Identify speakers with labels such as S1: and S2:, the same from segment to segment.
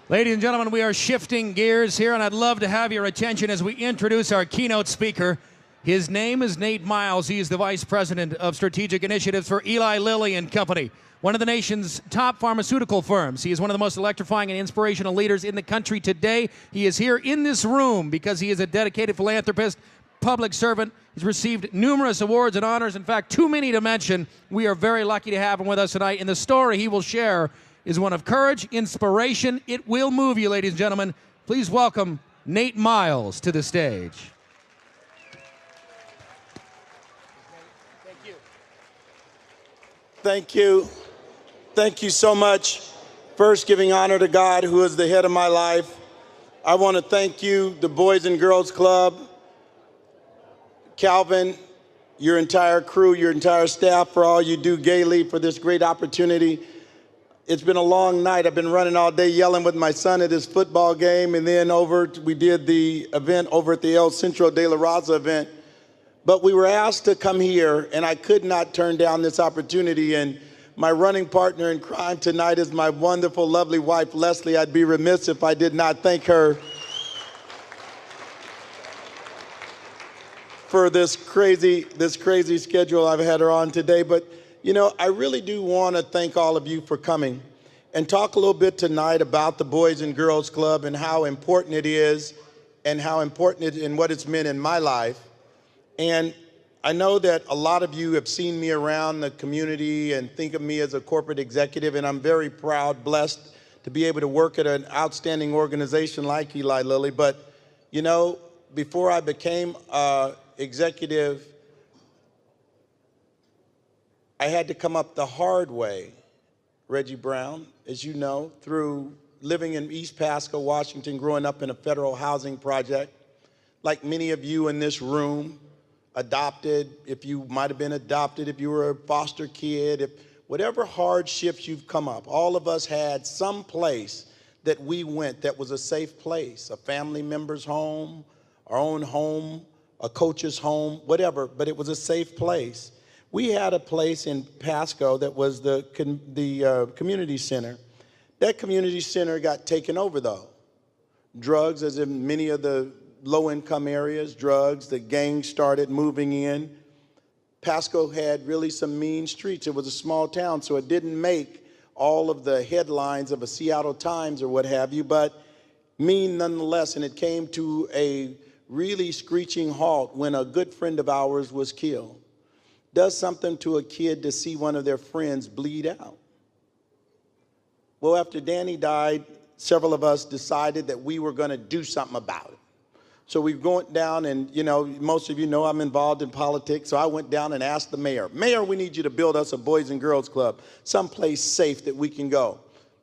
S1: Ladies and gentlemen, we are shifting gears here, and I'd love to have your attention as we introduce our keynote speaker. His name is Nate Miles. He is the Vice President of Strategic Initiatives for Eli Lilly and Company, one of the nation's top pharmaceutical firms. He is one of the most electrifying and inspirational leaders in the country today. He is here in this room because he is a dedicated philanthropist, public servant. He's received numerous awards and honors, in fact, too many to mention. We are very lucky to have him with us tonight, and the story he will share is one of courage, inspiration. It will move you, ladies and gentlemen. Please welcome Nate Miles to the stage.
S2: Thank you. Thank you. Thank you so much. First, giving honor to God, who is the head of my life. I want to thank you, the Boys and Girls Club, Calvin, your entire crew, your entire staff, for all you do gaily for this great opportunity. It's been a long night. I've been running all day yelling with my son at his football game, and then we did the event over at the El Centro de la Raza event. But we were asked to come here, and I could not turn down this opportunity. And my running partner in crime tonight is my wonderful, lovely wife, Leslie. I'd be remiss if I did not thank her for this crazy schedule I've had her on today. But you know, I really do want to thank all of you for coming and talk a little bit tonight about the Boys and Girls Club and how important it is and how important it and what it's meant in my life. And I know that a lot of you have seen me around the community and think of me as a corporate executive, and I'm very proud, blessed to be able to work at an outstanding organization like Eli Lilly. But, you know, before I became executive, I had to come up the hard way, Reggie Brown, as you know, through living in East Pasco, Washington, growing up in a federal housing project. Like many of you in this room, adopted, if you might have been adopted, if you were a foster kid, if whatever hardships you've come up, all of us had some place that we went that was a safe place, a family member's home, our own home, a coach's home, whatever, but it was a safe place. We had a place in Pasco that was the community center. That community center got taken over, though. Drugs, as in many of the low-income areas, drugs, the gangs started moving in. Pasco had really some mean streets. It was a small town, so it didn't make all of the headlines of a Seattle Times or what have you, but mean nonetheless, and it came to a really screeching halt when a good friend of ours was killed. Does something to a kid to see one of their friends bleed out. Well, after Danny died, several of us decided that we were going to do something about it. So we went down, and you know, most of you know I'm involved in politics, so I went down and asked the mayor, "Mayor, we need you to build us a Boys and Girls Club, someplace safe that we can go."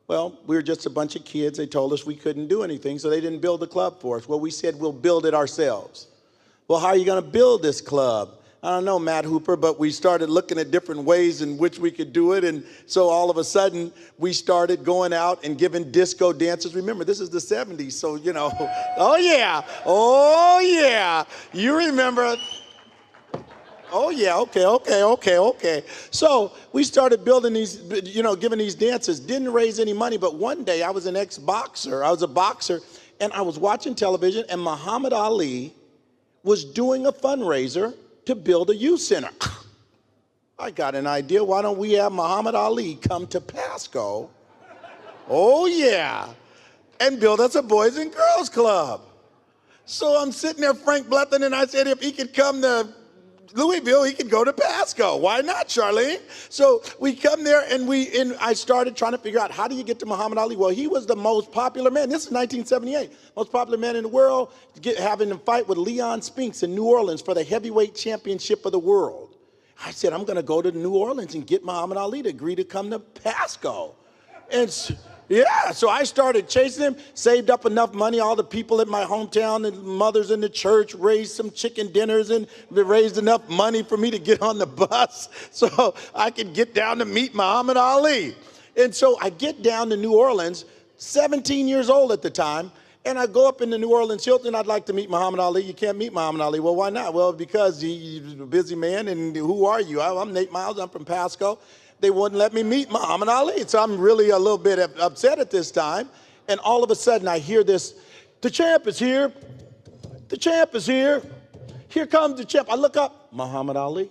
S2: Well, we were just a bunch of kids. They told us we couldn't do anything, so they didn't build the club for us. Well, we said we'll build it ourselves. Well, how are you going to build this club? I don't know, Matt Hooper, but we started looking at different ways in which we could do it. And so all of a sudden, we started going out and giving disco dances. Remember, this is the 70s, so, you know, oh, yeah, you remember. Oh, yeah, okay. So we started building these, you know, giving these dances. Didn't raise any money, but one day I was an ex-boxer. I was a boxer, and I was watching television, and Muhammad Ali was doing a fundraiser to build a youth center. I got an idea. Why don't we have Muhammad Ali come to Pasco? Oh, yeah. And build us a Boys and Girls Club. So I'm sitting there, Frank Blethen, and I said if he could come to Louisville, he could go to Pasco. Why not, Charlene? So we come there, and I started trying to figure out, how do you get to Muhammad Ali? Well, he was the most popular man. This is 1978. Most popular man in the world, having a fight with Leon Spinks in New Orleans for the heavyweight championship of the world. I said, I'm going to go to New Orleans and get Muhammad Ali to agree to come to Pasco. And yeah, so I started chasing him, saved up enough money. All the people in my hometown, the mothers in the church, raised some chicken dinners, and they raised enough money for me to get on the bus so I could get down to meet Muhammad Ali. And so I get down to New Orleans, 17 years old at the time, and I go up in the New Orleans Hilton. I'd like to meet Muhammad Ali. You can't meet Muhammad Ali. Well, why not? Well, because he's a busy man, and who are you? I'm Nate Miles. I'm from Pasco. They wouldn't let me meet Muhammad Ali. So I'm really a little bit upset at this time. And all of a sudden I hear this, the champ is here. The champ is here. Here comes the champ. I look up, Muhammad Ali.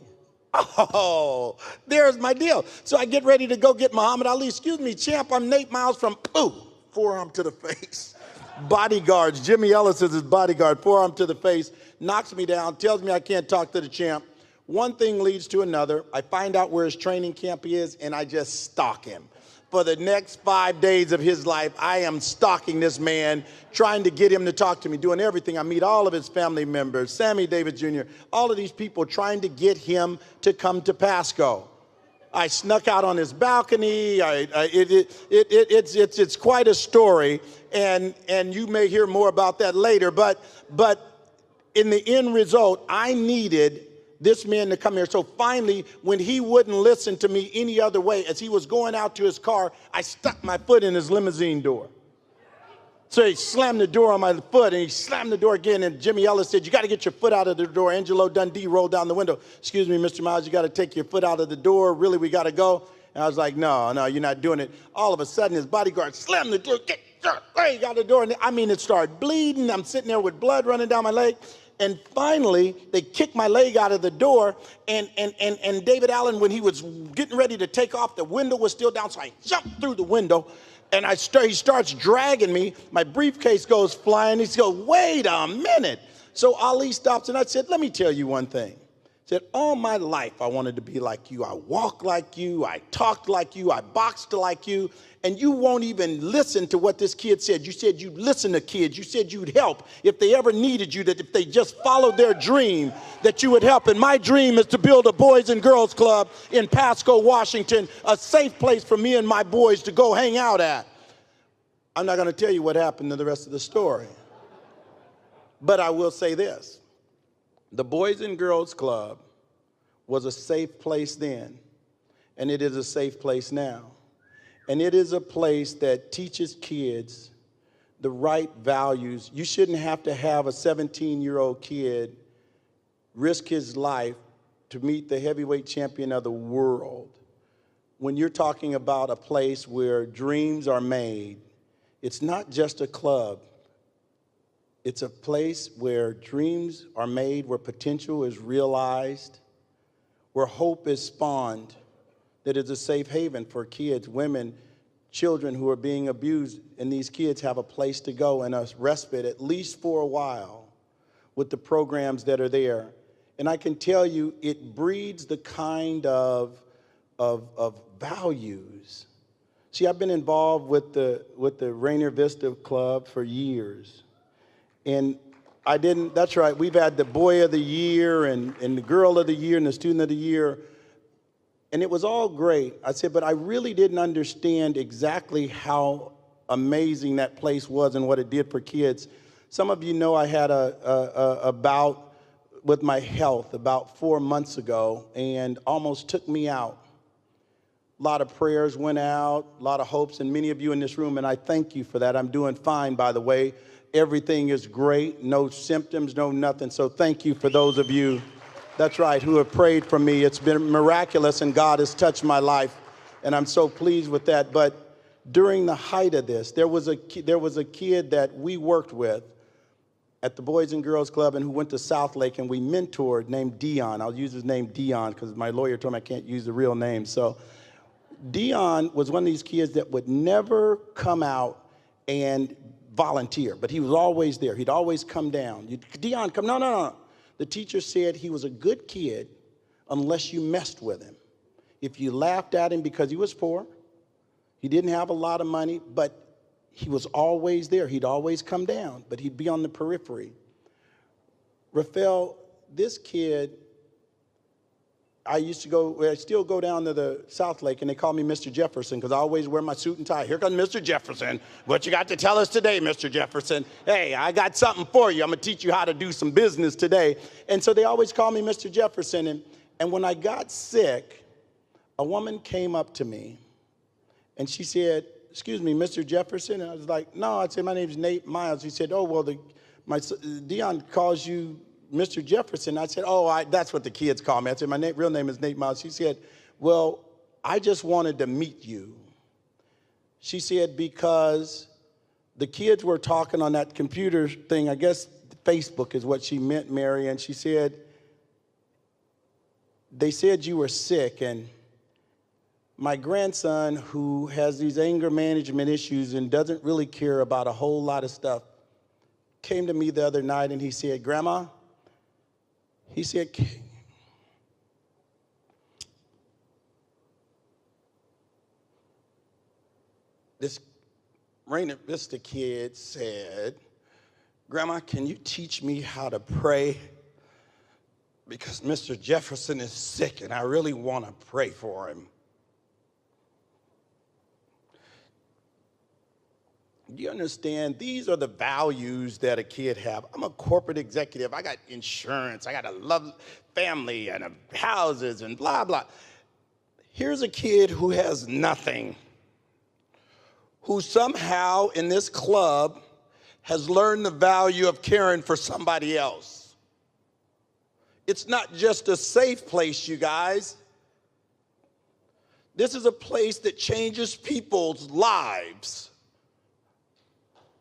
S2: Oh, there's my deal. So I get ready to go get Muhammad Ali. Excuse me, champ, I'm Nate Miles from, forearm to the face. Bodyguards, Jimmy Ellis is his bodyguard, forearm to the face, knocks me down, tells me I can't talk to the champ. One thing leads to another. I find out where his training camp is, and I just stalk him. For the next 5 days of his life, I am stalking this man, trying to get him to talk to me, doing everything. I meet all of his family members, Sammy Davis Jr., all of these people trying to get him to come to Pasco. I snuck out on his balcony. It's quite a story, and you may hear more about that later. But in the end result, I needed this man to come here. So finally, when he wouldn't listen to me any other way, as he was going out to his car, I stuck my foot in his limousine door. So he slammed the door on my foot, and he slammed the door again, and Jimmy Ellis said, you got to get your foot out of the door. Angelo Dundee rolled down the window. Excuse me, Mr. Miles, you got to take your foot out of the door. Really, we got to go? And I was like, no, you're not doing it. All of a sudden, his bodyguard slammed the door. Get out the door. And I mean, it started bleeding. I'm sitting there with blood running down my leg. And finally, they kicked my leg out of the door, and David Allen, when he was getting ready to take off, the window was still down, so I jumped through the window, and he starts dragging me. My briefcase goes flying. He goes, wait a minute. So Ali stops, and I said, let me tell you one thing. I said, all my life I wanted to be like you. I walked like you. I talked like you. I boxed like you. And you won't even listen to what this kid said. You said you'd listen to kids. You said you'd help if they ever needed you, that if they just followed their dream, that you would help. And my dream is to build a Boys and Girls Club in Pasco, Washington, a safe place for me and my boys to go hang out at. I'm not going to tell you what happened to the rest of the story. But I will say this. The Boys and Girls Club was a safe place then, and it is a safe place now. And it is a place that teaches kids the right values. You shouldn't have to have a 17-year-old kid risk his life to meet the heavyweight champion of the world. When you're talking about a place where dreams are made, it's not just a club. It's a place where dreams are made, where potential is realized, where hope is spawned, that is a safe haven for kids, women, children who are being abused, and these kids have a place to go and a respite, at least for a while, with the programs that are there. And I can tell you, it breeds the kind of values. See, I've been involved with the Rainier Vista Club for years. And that's right, we've had the Boy of the Year and the Girl of the Year and the Student of the Year. And it was all great. I said, but I really didn't understand exactly how amazing that place was and what it did for kids. Some of you know I had a bout with my health about 4 months ago, and almost took me out. A lot of prayers went out, a lot of hopes, and many of you in this room, and I thank you for that. I'm doing fine, by the way. Everything is great, no symptoms, no nothing. So thank you for those of you, that's right, who have prayed for me. It's been miraculous, and God has touched my life, and I'm so pleased with that. But during the height of this, there was a kid that we worked with at the Boys and Girls Club and who went to South Lake, and we mentored, named Dion. I'll use his name Dion because my lawyer told me I can't use the real name. So Dion was one of these kids that would never come out and volunteer, but he was always there. He'd always come down. Dion, come. No. The teacher said he was a good kid unless you messed with him. If you laughed at him because he was poor, he didn't have a lot of money, but he was always there. He'd always come down, but he'd be on the periphery. Rafael, this kid, I still go down to the South Lake, and they call me Mr. Jefferson because I always wear my suit and tie. Here comes Mr. Jefferson. What you got to tell us today, Mr. Jefferson? Hey, I got something for you. I'm going to teach you how to do some business today. And so they always call me Mr. Jefferson. And when I got sick, a woman came up to me, and she said, excuse me, Mr. Jefferson? And I was like, no. I said, my name's Nate Miles. He said, oh, well, Dion calls you Mr. Jefferson. I said, oh, that's what the kids call me. I said, my real name is Nate Miles. She said, well, I just wanted to meet you. She said, because the kids were talking on that computer thing. I guess Facebook is what she meant, Mary. And she said, they said you were sick. And my grandson, who has these anger management issues and doesn't really care about a whole lot of stuff, came to me the other night and he said, Grandma, he said, this Rainier Vista kid said, Grandma, can you teach me how to pray? Because Mr. Jefferson is sick and I really want to pray for him. Do you understand? These are the values that a kid have. I'm a corporate executive. I got insurance. I got a love family and houses and blah, blah. Here's a kid who has nothing, who somehow in this club has learned the value of caring for somebody else. It's not just a safe place, you guys. This is a place that changes people's lives.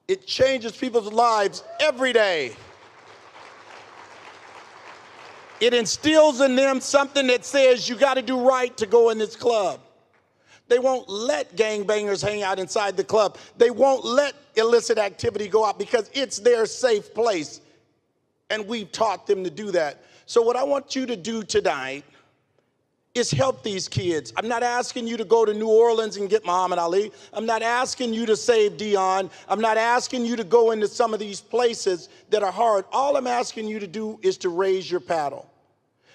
S2: It changes people's lives every day. It instills in them something that says you got to do right to go in this club. They won't let gangbangers hang out inside the club. They won't let illicit activity go out because it's their safe place. And we've taught them to do that. So what I want you to do tonight is help these kids. I'm not asking you to go to New Orleans and get Muhammad Ali. I'm not asking you to save Dion. I'm not asking you to go into some of these places that are hard. All I'm asking you to do is to raise your paddle.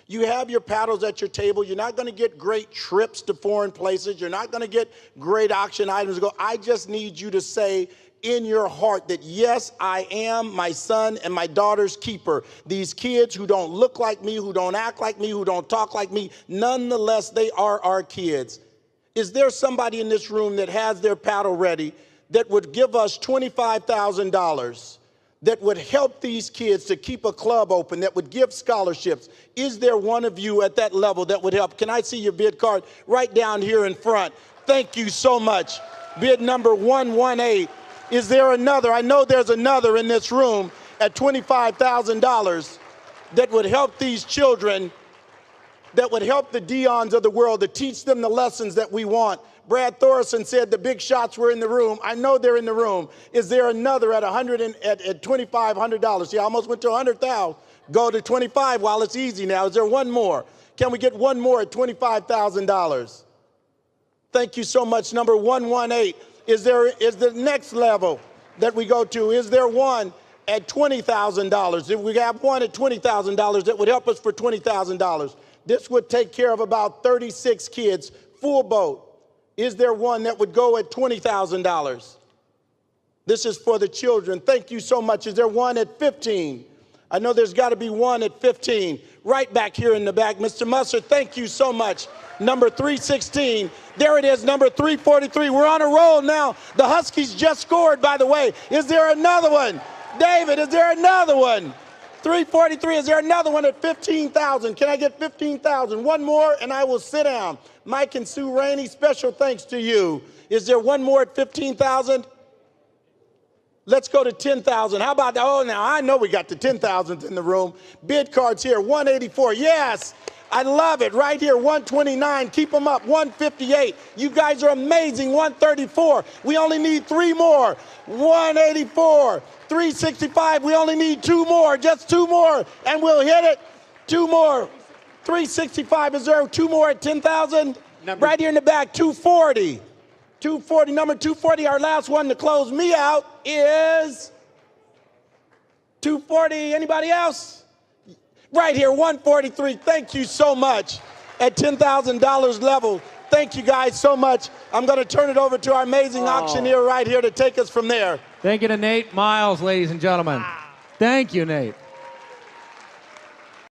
S2: You have your paddles at your table. You're not going to get great trips to foreign places. You're not going to get great auction items to go. I just need you to say in your heart that, yes, I am my son and my daughter's keeper. These kids who don't look like me, who don't act like me, who don't talk like me, nonetheless, they are our kids. Is there somebody in this room that has their paddle ready that would give us $25,000? That would help these kids to keep a club open, that would give scholarships? Is there one of you at that level that would help? Can I see your bid card right down here in front? Thank you so much. Bid number 118. Is there another? I know there's another in this room at $25,000 that would help these children, that would help the Dions of the world, to teach them the lessons that we want. Brad Thorson said the big shots were in the room. I know they're in the room. Is there another at $2,500? See, I almost went to $100,000. Go to 25 while it's easy now. Is there one more? Can we get one more at $25,000? Thank you so much. Number 118. Is the next level that we go to? Is there one at $20,000? If we have one at $20,000, that would help us for $20,000. This would take care of about 36 kids, full boat. Is there one that would go at $20,000? This is for the children. Thank you so much. Is there one at 15? I know there's got to be one at 15. Right back here in the back. Mr. Musser, thank you so much. Number 316. There it is, number 343. We're on a roll now. The Huskies just scored, by the way. Is there another one? David, is there another one? 343, is there another one at 15,000? Can I get 15,000? One more and I will sit down. Mike and Sue Rainey, special thanks to you. Is there one more at 15,000? Let's go to 10,000. How about that? Oh, now I know we got the 10,000s in the room. Bid cards here, 184. Yes, I love it. Right here, 129. Keep them up, 158. You guys are amazing, 134. We only need three more. 184, 365. We only need two more, just two more, and we'll hit it. Two more. 365. Is there two more at 10,000? Right here in the back, 240. 240, number 240, our last one to close me out is 240. Anybody else? Right here, 143. Thank you so much. At $10,000 level, thank you guys so much. I'm going to turn it over to our amazing auctioneer right here to take us from there.
S1: Thank you to Nate Miles, ladies and gentlemen. Thank you, Nate.